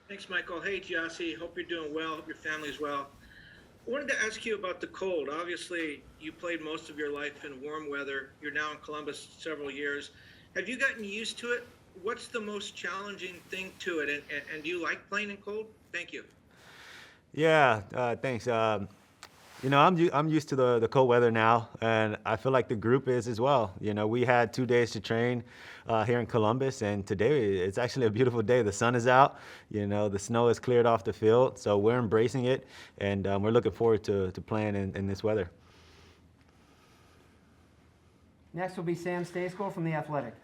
Thanks, Michael. Hey, Gyasi. Hope you're doing well. Hope your family's well. I wanted to ask you about the cold. Obviously, you played most of your life in warm weather. You're now in Columbus several years. Have you gotten used to it? What's the most challenging thing to it? And do you like playing in cold? Thank you. Yeah, thanks. I'm used to the cold weather now, and I feel like the group is as well. We had 2 days to train here in Columbus, and today it's actually a beautiful day. The sun is out. The snow is cleared off the field, so we're embracing it, and we're looking forward to playing in this weather. Next will be Sam Stayskool from The Athletic.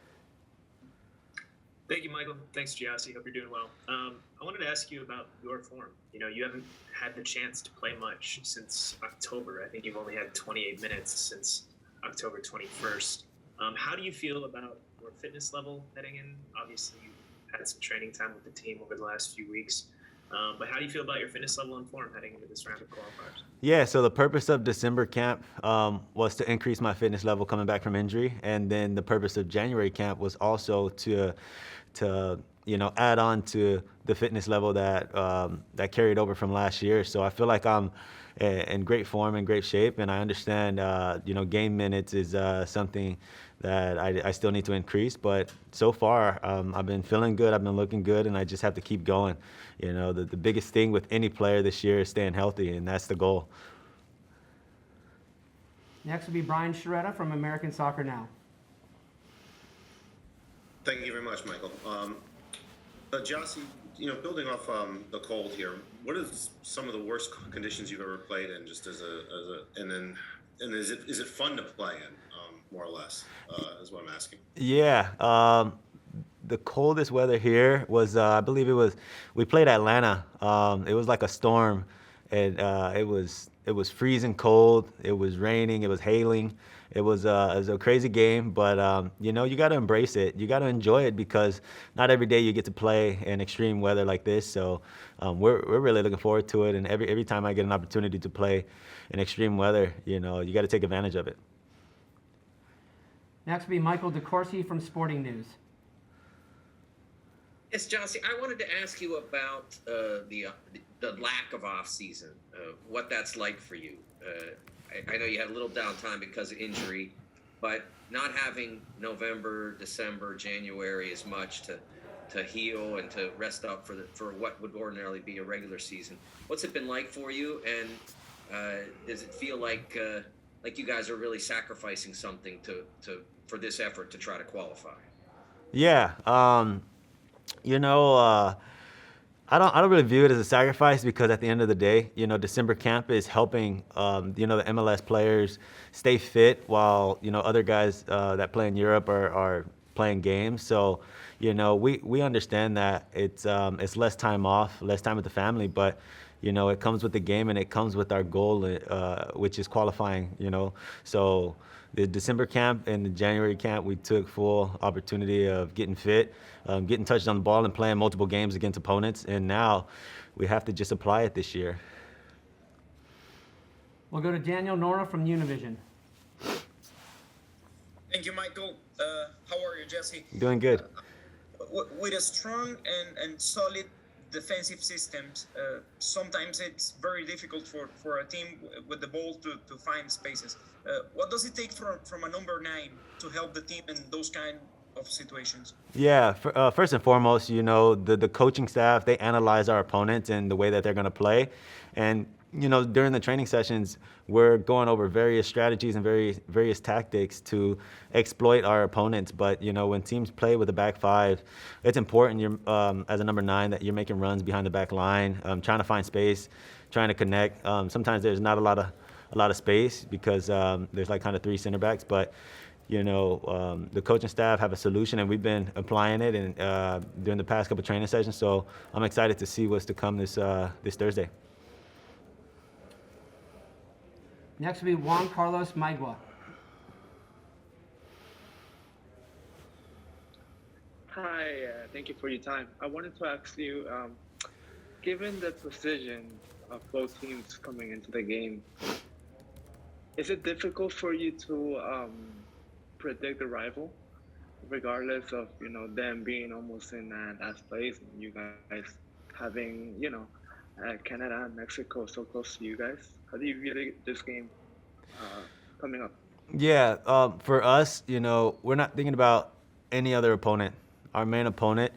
Thank you, Michael. Thanks, Gyasi. Hope you're doing well. I wanted to ask you about your form. You haven't had the chance to play much since October. I think you've only had 28 minutes since October 21st. How do you feel about your fitness level heading in? Obviously, you've had some training time with the team over the last few weeks. But how do you feel about your fitness level and form heading into this round of qualifiers? Yeah, so the purpose of December camp was to increase my fitness level coming back from injury, and then the purpose of January camp was also to add on to the fitness level that carried over from last year. So I feel like I'm in great form, in great shape, and I understand game minutes is something that I still need to increase. But so far, I've been feeling good, I've been looking good, and I just have to keep going. The biggest thing with any player this year is staying healthy, and that's the goal. Next will be Brian Sharetta from American Soccer Now. Thank you very much, Michael. Jossie, building off the cold here, what is some of the worst conditions you've ever played in? Just and is it fun to play in, more or less? Is what I'm asking. Yeah, the coldest weather here was, I believe we played Atlanta. It was like a storm, and it was freezing cold. It was raining. It was hailing. It was a crazy game, but you got to embrace it. You got to enjoy it because not every day you get to play in extreme weather like this. So we're really looking forward to it. And every time I get an opportunity to play in extreme weather, you got to take advantage of it. Next will be Michael DeCourcy from Sporting News. Yes, Johnsy, I wanted to ask you about the lack of off season, what that's like for you. I know you had a little downtime because of injury, but not having November, December, January as much to heal and to rest up for what would ordinarily be a regular season. What's it been like for you, and does it feel like you guys are really sacrificing something for this effort to try to qualify? Yeah. You know, uh, I don't really view it as a sacrifice because at the end of the day, December camp is helping, the MLS players stay fit while, other guys that play in Europe are playing games. So, we understand that it's less time off, less time with the family, but, it comes with the game and it comes with our goal, which is qualifying. So the December camp and the January camp, we took full opportunity of getting fit, getting touched on the ball, and playing multiple games against opponents. And now we have to just apply it this year. We'll go to Daniel Nora from Univision. Thank you, Michael. How are you, Jesse? Doing good. With a strong and solid defensive systems, sometimes it's very difficult for a team with the ball to find spaces. What does it take from a number 9 to help the team in those kind of situations? Yeah, first and foremost, the coaching staff, they analyze our opponents and the way that they're going to play. And, during the training sessions, we're going over various strategies and various tactics to exploit our opponents. But, when teams play with a back five, it's important as a number 9 that you're making runs behind the back line, trying to find space, trying to connect. Sometimes there's not a lot of space because there's like kind of 3 center backs, but the coaching staff have a solution, and we've been applying it during the past couple training sessions. So I'm excited to see what's to come this Thursday. Next will be Juan Carlos Maigua. Hi, thank you for your time. I wanted to ask you, given the precision of both teams coming into the game, is it difficult for you to predict the rival, regardless of them being almost in last place and you guys having, Canada and Mexico so close to you guys? How do you view this game coming up? Yeah, for us, we're not thinking about any other opponent. Our main opponent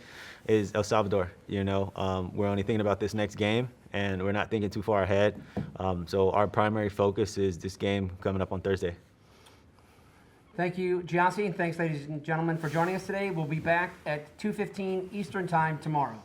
is El Salvador. We're only thinking about this next game, and we're not thinking too far ahead. So our primary focus is this game coming up on Thursday. Thank you, Gyasi, and thanks, ladies and gentlemen, for joining us today. We'll be back at 2:15 Eastern Time tomorrow.